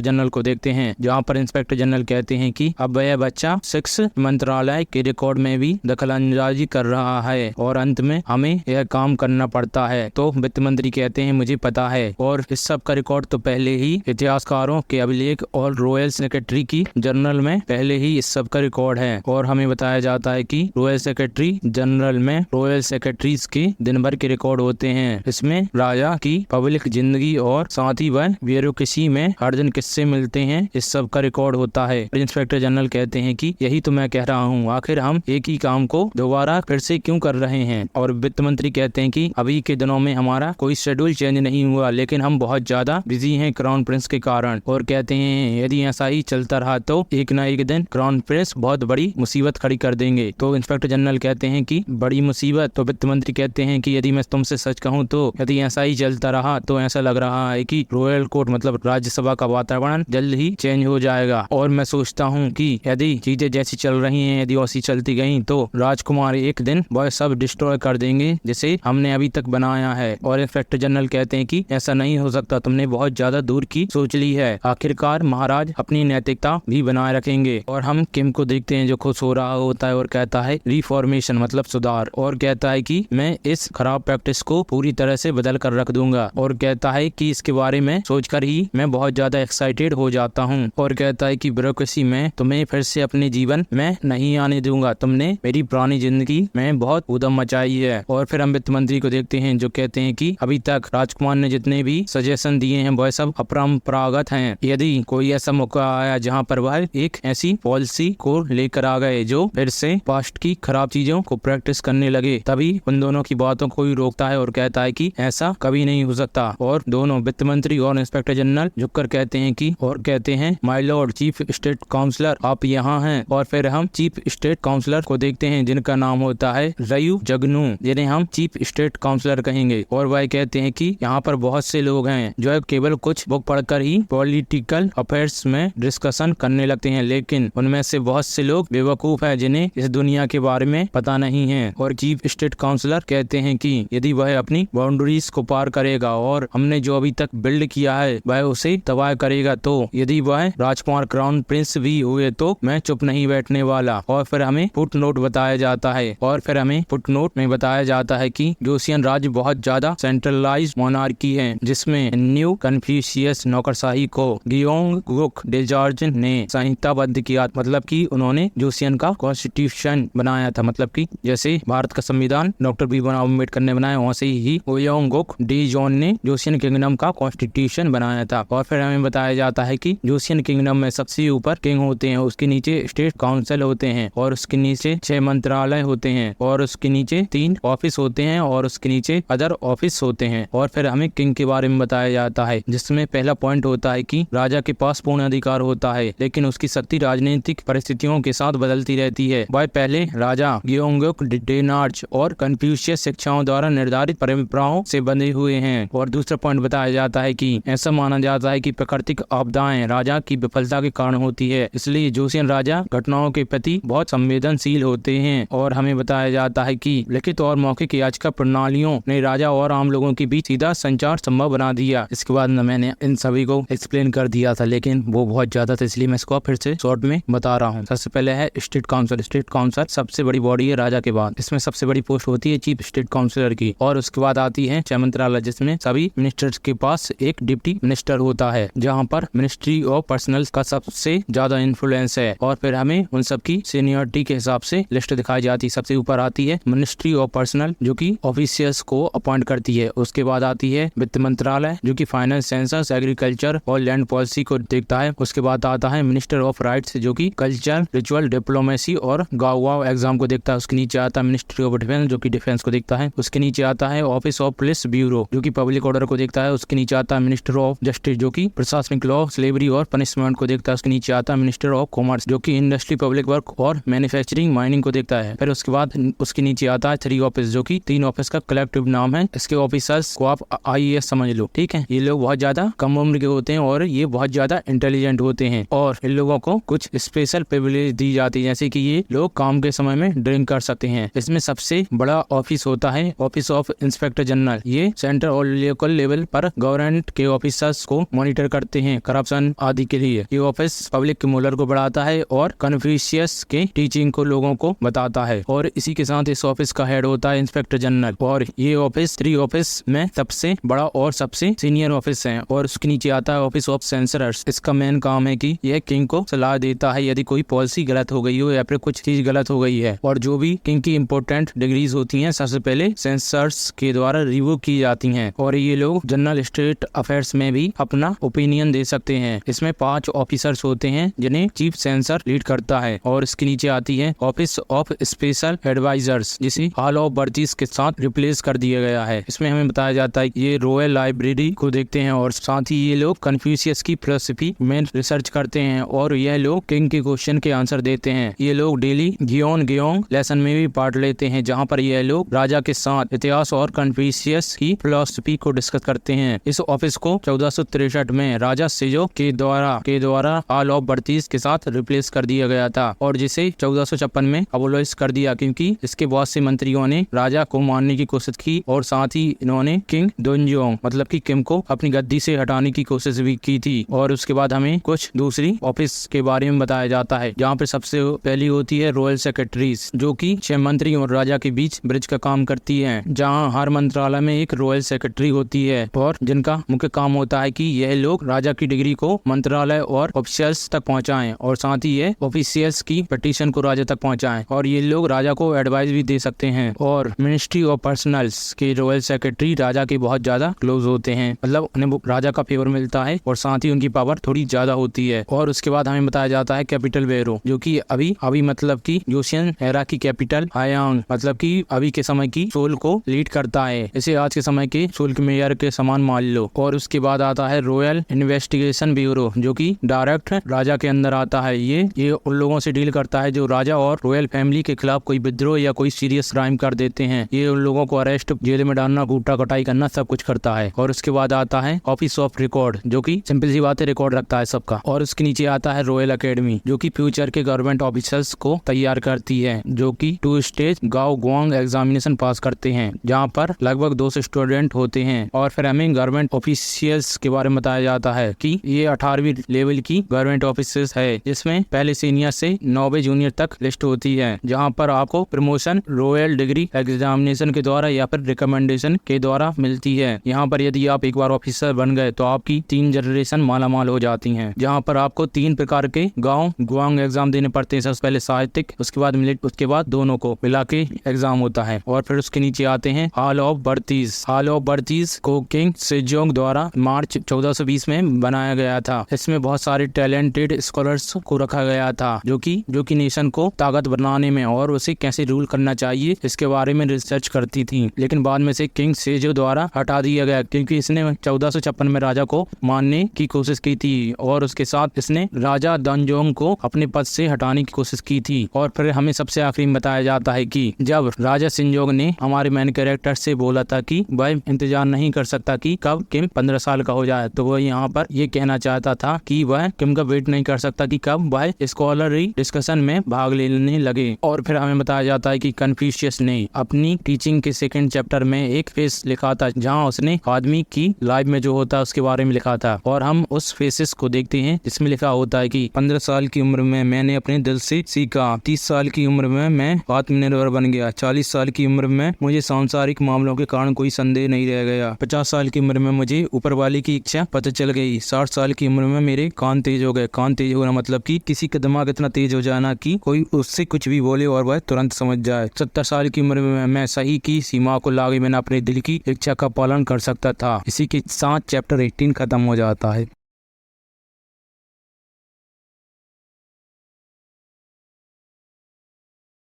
जनरल को देखते हैं जहाँ पर इंस्पेक्टर जनरल कहते हैं कि अब वह बच्चा 6 मंत्रालय के रिकॉर्ड में भी दखलंदाजी कर रहा है और अंत में हमें यह काम करना पड़ता है। तो वित्त मंत्री कहते हैं मुझे पता है और इस सब का रिकॉर्ड तो पहले पहले ही इतिहासकारों के अभिलेख और रॉयल सेक्रेटरी की जर्नल में पहले ही इस सब का रिकॉर्ड है। और हमें बताया जाता है कि रॉयल सेक्रेटरी जनरल में रॉयल सेक्रेटरीज के दिन भर के रिकॉर्ड होते हैं। इसमें राजा की पब्लिक जिंदगी और साथ ही वह ब्यूरोक्रेसी में हर दिन किस्से मिलते हैं, इस सब का रिकॉर्ड होता है। इंस्पेक्टर जनरल कहते हैं कि यही तो मैं कह रहा हूँ, आखिर हम एक ही काम को दोबारा फिर से क्यों कर रहे हैं। और वित्त मंत्री कहते हैं कि अभी के दिनों में हमारा कोई शेड्यूल चेंज नहीं हुआ, लेकिन हम बहुत ज्यादा बिजी हैं क्राउन प्रिंस के कारण। और कहते हैं यदि ऐसा ही चलता रहा तो एक न एक दिन क्राउन प्रिंस बहुत बड़ी मुसीबत खड़ी कर देंगे। तो इंस्पेक्टर जनरल कहते हैं कि बड़ी मुसीबत। तो वित्त मंत्री कहते हैं कि यदि मैं तुमसे सच कहूँ तो यदि ऐसा ही चलता रहा तो ऐसा लग रहा है कि रॉयल कोर्ट मतलब राज्यसभा का वातावरण जल्द ही चेंज हो जाएगा। और मैं सोचता हूँ कि यदि चीजें जैसी चल रही हैं यदि वैसी चलती गई तो राजकुमार एक दिन वह सब डिस्ट्रॉय कर देंगे जिसे हमने अभी तक बनाया है। और इंस्पेक्टर जनरल कहते हैं कि ऐसा नहीं हो सकता, तुमने बहुत ज्यादा दूर की सोच ली है। आखिरकार महाराज अपनी नैतिकता भी बनाए रखेंगे। और हम किम को देखते हैं जो खुश हो रहा होता है और कहता है रिफॉर्मेशन मतलब सुधार। और कहता है कि मैं इस खराब प्रैक्टिस को पूरी तरह से बदल कर रख दूंगा। और कहता है कि इसके बारे में सोचकर ही मैं बहुत ज्यादा एक्साइटेड हो जाता हूँ। और कहता है कि ब्यूरोक्रेसी में तुम्हें फिर से अपने जीवन में नहीं आने दूंगा, तुमने मेरी पुरानी जिंदगी में बहुत उधम मचाई है। और फिर हम वित्त मंत्री को देखते हैं जो कहते हैं कि अभी तक राजकुमार ने जितने भी सजेशन दिए हैं वह सब अपरंपरागत हैं। यदि कोई ऐसा मौका आया जहाँ पर वह एक ऐसी पॉलिसी को लेकर आ गए जो फिर से पास्ट की खराब चीजों को प्रैक्टिस करने लगे, तभी उन दोनों की बातों को ही रोकता है और कहता है कि ऐसा कभी नहीं हो सकता। और दोनों वित्त मंत्री और इंस्पेक्टर जनरल झुककर कहते हैं कि और कहते हैं my lord chief state counsellor आप यहाँ हैं। और फिर हम चीफ स्टेट काउंसलर को देखते हैं जिनका नाम होता है रयू जगनू, जिन्हें हम चीफ स्टेट काउंसलर कहेंगे। और वह कहते हैं कि यहाँ पर बहुत से लोग हैं जो केवल कुछ बुक पढ़कर ही पॉलिटिकल अफेयर्स में डिस्कशन करने लगते हैं, लेकिन उनमें से बहुत से लोग बेवकूफ हैं जिन्हें इस दुनिया के बारे में पता नहीं है। और चीफ स्टेट काउंसलर कहते हैं कि यदि वह अपनी बाउंड्रीज को पार करेगा और हमने जो अभी तक बिल्ड किया है वह उसे तबाह करेगा तो यदि वह राजकुमार क्राउन प्रिंस भी हुए तो मैं चुप नहीं बैठने वाला। और फिर हमें फुट नोट बताया जाता है। और फिर हमें फुट नोट में बताया जाता है कि जोसियन राज्य बहुत ज्यादा सेंट्रलाइज्ड मोनार्की है जिसमें न्यू कन्फ्यूशियस नौकरशाही को गियोंग डेजार्ज ने संहिताबद्ध किया, मतलब कि उन्होंने जोसियन का कॉन्स्टिट्यूशन बनाया था, मतलब कि जैसे भारत का संविधान डॉक्टर भीमराव अम्बेडकर ने बनाया वैसे ही गियोंग डेजार्ज ने जोसियन किंगडम का कॉन्स्टिट्यूशन बनाया था। और फिर हमें बताया जाता है कि जोसियन किंगडम में सबसे ऊपर किंग होते हैं, उसके नीचे स्टेट काउंसिल होते हैं और उसके नीचे 6 मंत्रालय होते हैं और उसके नीचे 3 ऑफिस होते हैं और उसके नीचे अदर ऑफिस होते हैं। और फिर हमें किंग के बारे में बताया जाता है जिसमें पहला पॉइंट होता है कि राजा के पास पूर्ण अधिकार होता है लेकिन उसकी शक्ति राजनीतिक परिस्थितियों के साथ बदलती रहती है। वह पहले राजा गियोंग डेनार्ज और कन्फ्यूशियस शिक्षाओं द्वारा निर्धारित परंपराओं से बंधे हुए हैं। और दूसरा पॉइंट बताया जाता है कि ऐसा माना जाता है कि प्राकृतिक आपदाएं राजा की विफलता के कारण होती है, इसलिए जोसियन राजा घटनाओं के प्रति बहुत संवेदनशील होते हैं। और हमें बताया जाता है कि लिखित और मौखिक याचिका प्रणालियों ने राजा और आम लोगों के बीच सीधा संचार संभव बना दिया। इसके बाद मैंने इन सभी को एक्सप्लेन कर दिया था लेकिन वो बहुत ज्यादा था इसलिए मैं इसको फिर से शॉर्ट में बता रहा हूँ। सबसे पहले है स्टेट काउंसिल। स्टेट काउंसिल सबसे बड़ी बॉडी है राजा के बाद, इसमें सबसे बड़ी पोस्ट होती है चीफ स्टेट काउंसिलर की। और उसके बाद आती है 6 मंत्रालय जिसमें सभी मिनिस्टर्स के पास एक डिप्टी मिनिस्टर होता है जहाँ पर मिनिस्ट्री ऑफ पर्सनल का सबसे ज्यादा इन्फ्लुएंस है। और फिर हमें उन सबकी सीनियरिटी के हिसाब से लिस्ट दिखाई जाती है। सबसे ऊपर आती है मिनिस्ट्री ऑफ पर्सनल जो कि ऑफिसियल्स को अपॉइंट करती है। उसके बाद आती है वित्त मंत्रालय जो कि फाइनेंस, सेंसस, एग्रीकल्चर और लैंड पॉलिसी को देखता है। उसके बाद आता है मिनिस्टर ऑफ राइट्स जो कि कल्चर, रिचुअल, डिप्लोमेसी और गाँव एग्जाम को देखता है। उसके नीचे आता है मिनिस्ट्री ऑफ डिफेंस जो कि डिफेंस को देखता है। उसके नीचे आता है ऑफिस ऑफ पुलिस ब्यूरो जो कि पब्लिक ऑर्डर को देखता है। उसके नीचे आता है मिनिस्टर ऑफ जस्टिस जो कि प्रशासनिक लॉ, स्लेवरी और पनिशमेंट को देखता है। उसके नीचे आता है मिनिस्टर ऑफ कॉमर्स जो कि इंडस्ट्री, पब्लिक वर्क और मैन्युफैक्चरिंग, माइनिंग को देखता है। फिर उसके बाद उसके नीचे आता है 3 ऑफिस जो कि 3 ऑफिस का कलेक्टिव नाम है। इसके ऑफिसर्स को आप IAS समझ लो, ठीक है। ये लोग बहुत ज्यादा कम उम्र के होते हैं और ये बहुत ज्यादा इंटेलिजेंट होते हैं और इन लोगों को कुछ स्पेशल प्रिविलेज दी जाती है जैसे कि ये लोग काम के समय में ड्रिंक कर सकते हैं। इसमें सबसे बड़ा ऑफिस होता है ऑफिस ऑफ इंस्पेक्टर जनरल। ये सेंट्रल और लोकल लेवल पर गवर्नमेंट के ऑफिसर्स को मॉनिटर करते हैं करप्शन आदि के लिए। ये ऑफिस पब्लिक के मोरल को बढ़ाता है और कन्फ्यूशियस के टीचिंग को लोगों को बताता है। और इसी के साथ इस ऑफिस का हेड होता है इंस्पेक्टर जनरल। और ये ऑफिस 3 ऑफिस में सबसे बड़ा और सबसे सीनियर ऑफिस है। और उसके नीचे आता है ऑफिस ऑफ सेंसरर्स। इसका मेन काम है कि यह किंग को सलाह देता है यदि कोई पॉलिसी गलत हो गई हो या फिर कुछ चीज गलत हो गई है, और जो भी किंग की इंपॉर्टेंट डिग्रीज होती हैं सबसे पहले सेंसर्स के द्वारा रिव्यू की जाती हैं, और ये लोग जनरल स्टेट अफेयर्स में भी अपना ओपिनियन दे सकते हैं। इसमें 5 ऑफिसर्स होते हैं जिन्हें चीफ सेंसर लीड करता है। और इसके नीचे आती है ऑफिस ऑफ स्पेशल एडवाइजर्स, जिसे हॉल ऑफ बर्थिस के साथ रिप्लेस कर दिया गया है। इसमें हमें बताया जाता है ये रॉयल लाइब्रेरी को देखते हैं और साथ ही ये लोग कन्फ्यूशियस की फिलॉसफी में रिसर्च करते हैं, और यह लोग किंग के क्वेश्चन के आंसर देते हैं। ये लोग डेली गियोन लेसन में भी पार्ट लेते हैं, जहाँ पर यह लोग राजा के साथ इतिहास और कन्फ्यूशियस की फिलॉसफी को डिस्कस करते हैं। इस ऑफिस को 1463 में राजा सेजो के द्वारा हॉल ऑफ बर्थिस के साथ रिप्लेस कर दिया गया था, और जिसे 1456 में अबोलिश कर दिया, क्योंकि इसके बहुत से मंत्रियों ने राजा को मारने की कोशिश की, और साथ ही इन्होंने किंग दोंजोंग मतलब कि किम को अपनी गद्दी से हटाने की कोशिश भी की थी। और उसके बाद हमें कुछ दूसरी ऑफिस के बारे में बताया जाता है, जहाँ पे सबसे पहली होती है रॉयल सेक्रेटरीज, जो कि 6 मंत्री और राजा के बीच ब्रिज का काम करती है, जहाँ हर मंत्रालय में एक रॉयल सेक्रेटरी होती है, और जिनका मुख्य काम होता है कि यह लोग राजा की डिग्री को मंत्रालय और ऑफिशियल्स तक पहुंचाएं, और साथ ही ये ऑफिशियल्स की पिटीशन को राजा तक पहुंचाएं, और ये लोग राजा को एडवाइस भी दे सकते हैं। और मिनिस्ट्री ऑफ पर्सनल्स के रॉयल सेक्रेटरी राजा के बहुत ज्यादा क्लोज होते हैं, मतलब उन्हें राजा का फेवर मिलता है, और साथ ही उनकी पावर थोड़ी ज्यादा होती है। और उसके बाद हमें बताया जाता है कैपिटल बेरो, जो कि अभी मतलब की जोशियन एरा की कैपिटल हायांग मतलब की अभी के समय की सोल को लीड करता है। इसे आज के समय के सोल के मेयर के समान मान लो। और उसके बाद आता है रॉयल इन्वेस्टिगेशन ब्यूरो, जो कि डायरेक्ट राजा के अंदर आता है। ये उन लोगों से डील करता है जो राजा और रॉयल फैमिली के खिलाफ कोई विद्रोह या कोई सीरियस क्राइम कर देते हैं। ये उन लोगों को अरेस्ट, जेल में डालना, कूटा कटाई करना सब कुछ करता है। और उसके बाद आता है ऑफिस ऑफ रिकॉर्ड, जो कि सिंपल सी बात है रिकॉर्ड रखता है सबका। और उसके नीचे आता है रॉयल अकेडमी, जो कि फ्यूचर के गवर्नमेंट ऑफिसर्स को तैयार करती है, जो कि 2 स्टेज गाओ गुआंग एग्जामिनेशन पास करते हैं, जहाँ पर लगभग 200 स्टूडेंट होते हैं। और फिर हमें गवर्नमेंट ऑफिशियल्स के बारे में बताया जाता है कि ये 18वीं लेवल की गवर्नमेंट ऑफिसर्स है, जिसमें पहले सीनियर से 9वीं जूनियर तक लिस्ट होती है, जहाँ पर आपको प्रमोशन रॉयल डिग्री एग्जामिनेशन के द्वारा या फिर रिकमेंडेशन के द्वारा मिलती है। यहाँ पर यदि आप एक बार ऑफिसर बन गए तो आपकी 3 जनरेशन मालामाल हो जाती हैं, जहाँ पर आपको 3 प्रकार के गाँव गुआंग एग्जाम देने पड़ते हैं। सबसे पहले साहित्यिक, उसके बाद मिलिट, उसके बाद दोनों को मिला के एग्जाम होता है। और फिर उसके नीचे आते हैं हॉल ऑफ बर्थिस। हॉल ऑफ बर्थिस को किंग सेजोंग द्वारा मार्च 1420 में बनाया गया था। इसमें बहुत सारे टैलेंटेड स्कॉलर्स को रखा गया था, जो कि नेशन को ताकत बनाने में और उसे कैसे रूल करना चाहिए इसके बारे में रिसर्च करती थी। लेकिन बाद में से किंग सेजो द्वारा हटा दिया गया, क्योंकि इसने 1456 में राजा को मारने की कोशिश की थी, और उसके साथ इसने राजा दोंजोंग को अपने पद से हटाने की कोशिश की थी। और फिर हमें सबसे आखिरी में बताया जाता है कि जब राजा सिंजोंग ने हमारे मेन कैरेक्टर से बोला था कि वह इंतजार नहीं कर सकता कि कब किम 15 साल का हो जाए, तो वह यहाँ पर ये कहना चाहता था कि वह किम का वेट नहीं कर सकता कि कब वह स्कॉलरी डिस्कशन में भाग लेने लगे। और फिर हमें बताया जाता है कि कन्फ्यूशियस ने अपनी टीचिंग के 2nd चैप्टर में एक फेस लिखा था, जहाँ उसने आदमी की लाइफ में जो होता है उसके बारे में लिखा था, और हम उस फेसेस को देखते हैं जिसमें लिखा होता है कि 15 साल की उम्र में मैंने अपने दिल से सीखा, 30 साल की उम्र में मैं आत्मनिर्भर बन गया, 40 साल की उम्र में मुझे सांसारिक मामलों के कारण कोई संदेह नहीं रह गया, 50 साल की उम्र में मुझे ऊपर वाले की इच्छा पता चल गई, 60 साल की उम्र में मेरे कान तेज हो गए। कान तेज होना मतलब कि किसी का दिमाग इतना तेज हो जाना कि कोई उससे कुछ भी बोले और वह तुरंत समझ जाए। 70 साल की उम्र में मैं सही की सीमा को लागे बिना अपने दिल की इच्छा का पालन कर सकता था। इसी के साथ चैप्टर 18 खत्म हो जाता है।